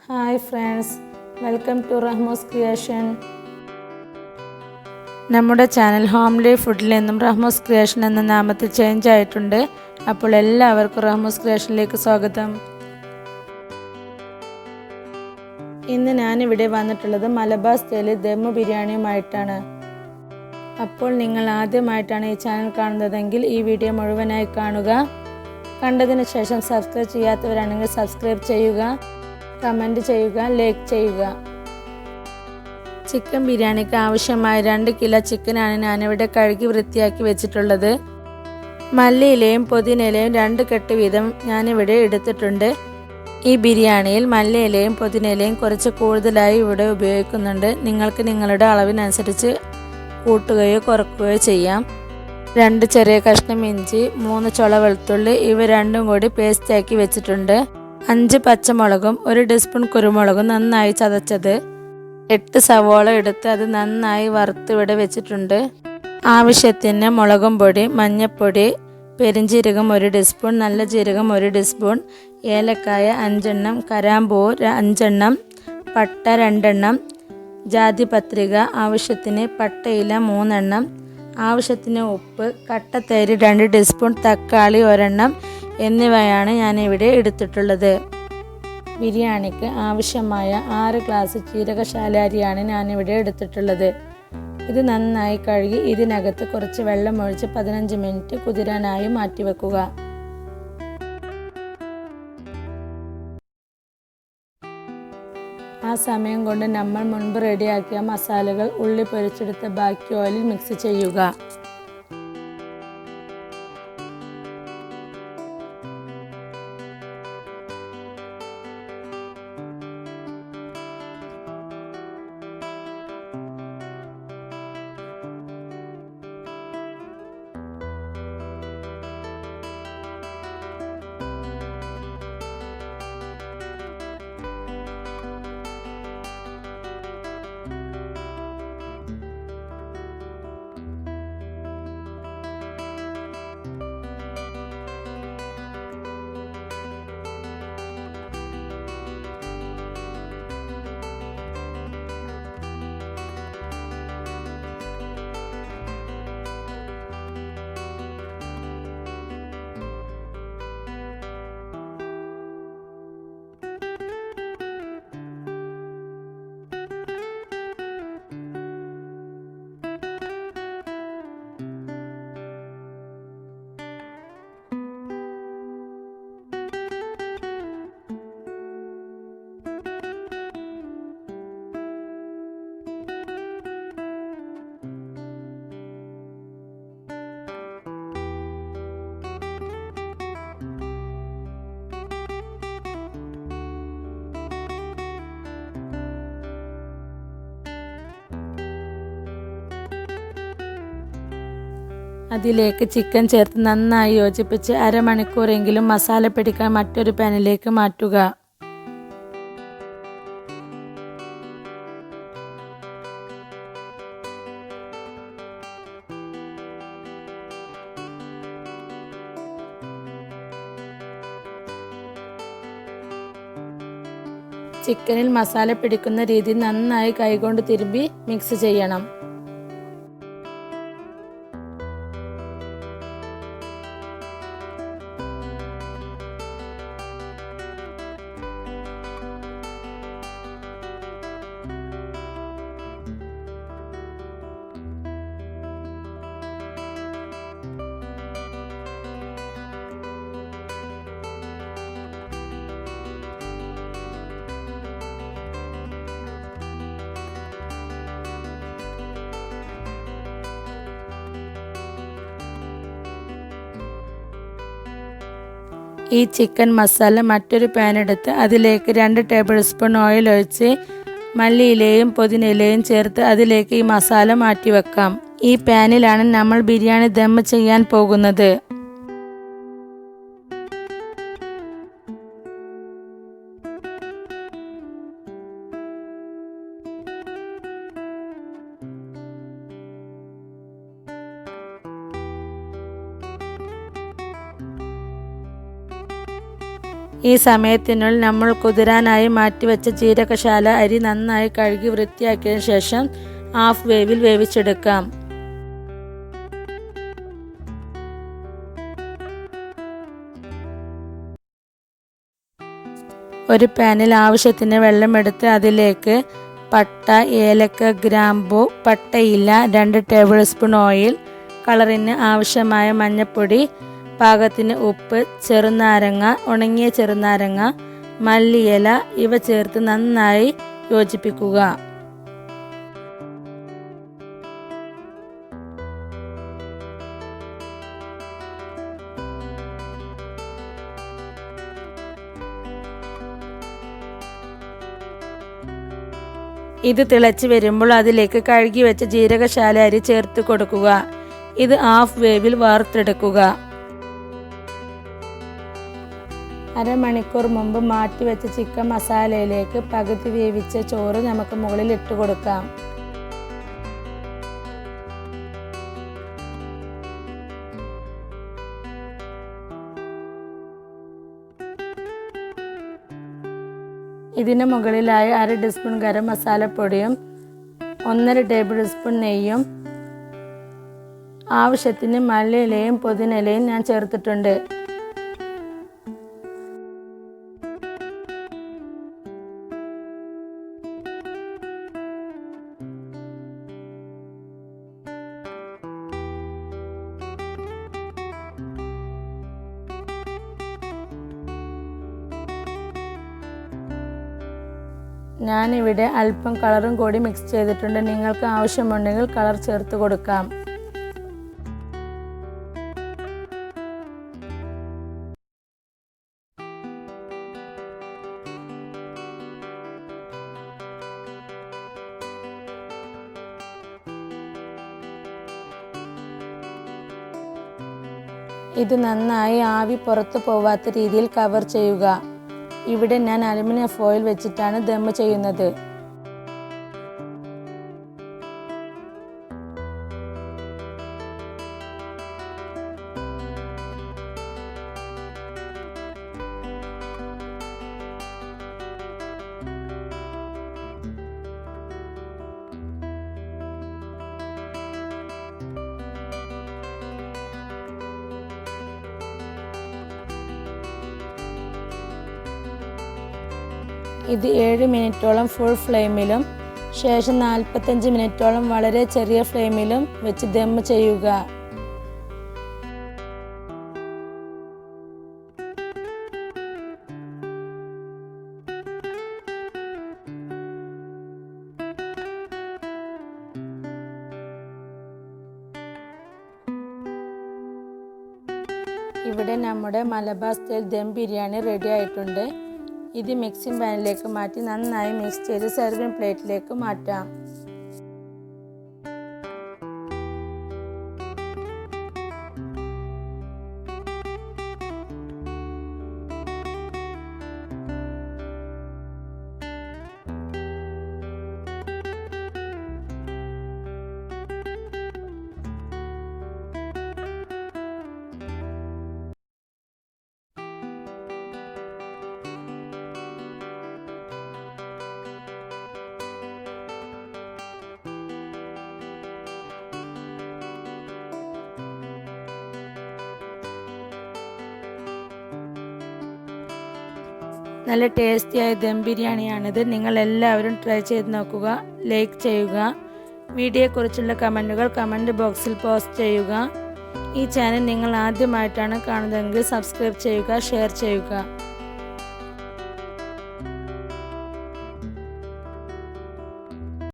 Hi friends, welcome to Rahmu's Creation. നമ്മുടെ channel homely ഫുഡിൽ നിന്നും റഹ്മൂസ് ക്രിയേഷൻ എന്ന നാമത്തിൽ ചേഞ്ച് ആയിട്ടുണ്ട്. അപ്പോൾ എല്ലാവർക്കും റഹ്മൂസ് ക്രിയേഷനിലേക്ക് സ്വാഗതം. ഇന്ന് ഞാനിവിടെ വന്നിട്ടുള്ളത് മലബാർ സ്റ്റൈലിൽ ദം ബിരിയാണിയുമായിട്ടാണ്. അപ്പോൾ നിങ്ങൾ ആദ്യമായിട്ടാണ് ഈ ചാനൽ കാണുന്നതെങ്കിൽ ഈ വീഡിയോ മുഴുവനായി കാണുക. കണ്ടതിന് ശേഷം സബ്സ്ക്രൈബ് ചെയ്യാത്തവരാണെങ്കിൽ സബ്സ്ക്രൈബ് ചെയ്യുക, കമൻറ്റ് ചെയ്യുക, ലൈക്ക് ചെയ്യുക. ചിക്കൻ ബിരിയാണിക്ക് ആവശ്യമായ 2 കിലോ ചിക്കനാണ് ഞാനിവിടെ കഴുകി വൃത്തിയാക്കി വെച്ചിട്ടുള്ളത്. മല്ലിയിലയും പുതിനയിലയും 2 കെട്ട് വീതം ഞാനിവിടെ എടുത്തിട്ടുണ്ട്. ഈ ബിരിയാണിയിൽ മല്ലിയിലയും പുതിനയിലയും കുറച്ച് കൂടുതലായി ഇവിടെ ഉപയോഗിക്കുന്നുണ്ട്. നിങ്ങൾക്ക് നിങ്ങളുടെ അളവിനനുസരിച്ച് കൂട്ടുകയോ കുറയ്ക്കുകയോ ചെയ്യാം. 2 ചെറിയ കഷ്ണം ഇഞ്ചി, 3 ചുള വെളുത്തുള്ളി ഇവ രണ്ടും കൂടി പേസ്റ്റാക്കി വെച്ചിട്ടുണ്ട്. 5 പച്ചമുളകും 1 ടീസ്പൂൺ കുരുമുളകും നന്നായി ചതച്ചത്, 8 സവോള എടുത്ത് അത് നന്നായി വറുത്തിവിടെ വെച്ചിട്ടുണ്ട്. ആവശ്യത്തിന് മുളകും പൊടി, മഞ്ഞൾപ്പൊടി, പെരിഞ്ജീരകം 1 ടീസ്പൂൺ, നല്ല ജീരകം 1 ടീസ്പൂൺ, ഏലക്കായ 5 എണ്ണം, കരാമ്പൂവ് 5 എണ്ണം, പട്ട 2 എണ്ണം, ജാതിപത്രിക ആവശ്യത്തിന്, പട്ടയില 3 എണ്ണം, ആവശ്യത്തിന് ഉപ്പ്, കട്ടത്തൈര് 2 ടീസ്പൂൺ, തക്കാളി 1 എണ്ണം എന്നിവയാണ് ഞാനിവിടെ എടുത്തിട്ടുള്ളത്. ബിരിയാണിക്ക് ആവശ്യമായ 6 ഗ്ലാസ് ജീരകശാല അരിയാണ് ഞാനിവിടെ എടുത്തിട്ടുള്ളത്. ഇത് നന്നായി കഴുകി ഇതിനകത്ത് കുറച്ച് വെള്ളം ഒഴിച്ച് 15 മിനിറ്റ് കുതിരാനായി മാറ്റിവെക്കുക. ആ സമയം കൊണ്ട് നമ്മൾ മുൻപ് റെഡിയാക്കിയ മസാലകൾ ഉള്ളി പൊരിച്ചെടുത്ത് ബാക്കി ഓയിലിൽ മിക്സ് ചെയ്യുക. അതിലേക്ക് ചിക്കൻ ചേർത്ത് നന്നായി യോജിപ്പിച്ച് അരമണിക്കൂറെങ്കിലും മസാല പിടിക്കാൻ മറ്റൊരു പാനിലേക്ക് മാറ്റുക. ചിക്കനിൽ മസാല പിടിക്കുന്ന രീതിയിൽ നന്നായി കൈകൊണ്ട് തിരുമ്പി മിക്സ് ചെയ്യണം. ഈ ചിക്കൻ മസാല മറ്റൊരു പാൻ എടുത്ത് അതിലേക്ക് 2 ടേബിൾ സ്പൂൺ ഓയിൽ ഒഴിച്ച് മല്ലിയിലയും പുതിനയിലയും ചേർത്ത് അതിലേക്ക് ഈ മസാല മാറ്റി വെക്കാം. ഈ പാനിലാണ് നമ്മൾ ബിരിയാണി ദം ചെയ്യാൻ പോകുന്നത്. ഈ സമയത്തിനുള്ളിൽ നമ്മൾ കുതിരാനായി മാറ്റിവെച്ച ജീരകശാല അരി നന്നായി കഴുകി വൃത്തിയാക്കിയതിനു ശേഷം ഹാഫ് വേവിൽ വേവിച്ചെടുക്കാം. ഒരു പാനിൽ ആവശ്യത്തിന് വെള്ളമെടുത്ത് അതിലേക്ക് പട്ട, ഏലക്ക, ഗ്രാമ്പൂ, പട്ടയില, 2 ടേബിൾ സ്പൂൺ ഓയിൽ, കളറിന് ആവശ്യമായ മഞ്ഞൾപ്പൊടി, പാകത്തിന് ഉപ്പ്, ചെറുനാരങ്ങ, ഉണങ്ങിയ ചെറുനാരങ്ങ, മല്ലിയില ഇവ ചേർത്ത് നന്നായി യോജിപ്പിക്കുക. ഇത് തിളച്ച് വരുമ്പോൾ അതിലേക്ക് കഴുകി വെച്ച ജീരകശാല അരി ചേർത്ത് കൊടുക്കുക. ഇത് ഹാഫ് വേവിൽ വറുത്തെടുക്കുക. അരമണിക്കൂർ മുമ്പ് മാറ്റിവെച്ച ചിക്കൻ മസാലയിലേക്ക് പകുതി വേവിച്ച ചോറ് നമുക്ക് മുകളിൽ ഇട്ട് കൊടുക്കാം. ഇതിന് മുകളിലായി 1/2 ടീസ്പൂൺ ഗരം മസാലപ്പൊടിയും 1/2 ടേബിൾ സ്പൂൺ നെയ്യും ആവശ്യത്തിന് മല്ലിയിലയും പുതിനയിലയും ഞാൻ ചേർത്തിട്ടുണ്ട്. ഞാനിവിടെ അല്പം കളറും കൂടി മിക്സ് ചെയ്തിട്ടുണ്ട്. നിങ്ങൾക്ക് ആവശ്യമുണ്ടെങ്കിൽ കളർ ചേർത്ത് കൊടുക്കാം. ഇത് നന്നായി ആവി പുറത്തു പോവാത്ത രീതിയിൽ കവർ ചെയ്യുക. ഇവിടെ ഞാൻ അലുമിനിയം ഫോയിൽ വെച്ചിട്ടാണ് ദം ചെയ്യുന്നത്. ഇത് 7 മിനിറ്റോളം ഫുൾ ഫ്ലെയിമിലും ശേഷം 45 മിനിറ്റോളം വളരെ ചെറിയ ഫ്ലെയിമിലും വെച്ച് ദം ചെയ്യുക. ഇവിടെ നമ്മുടെ മലബാർ സ്റ്റൈൽ ദം ബിരിയാണി റെഡി ആയിട്ടുണ്ട്. ഇത് മിക്സിംഗ് പാനിലേക്ക് മാറ്റി നന്നായി മിക്സ് ചെയ്ത് സെർവിംഗ് പ്ലേറ്റിലേക്ക് മാറ്റാം. നല്ല ടേസ്റ്റിയായ ദം ബിരിയാണിയാണിത്. നിങ്ങൾ എല്ലാവരും ട്രൈ ചെയ്ത് നോക്കുക. ലൈക്ക് ചെയ്യുക. വീഡിയോയെക്കുറിച്ചുള്ള കമൻറ്റുകൾ കമൻറ്റ് ബോക്സിൽ പോസ്റ്റ് ചെയ്യുക. ഈ ചാനൽ നിങ്ങൾ ആദ്യമായിട്ടാണ് കാണുന്നതെങ്കിൽ സബ്സ്ക്രൈബ് ചെയ്യുക, ഷെയർ ചെയ്യുക.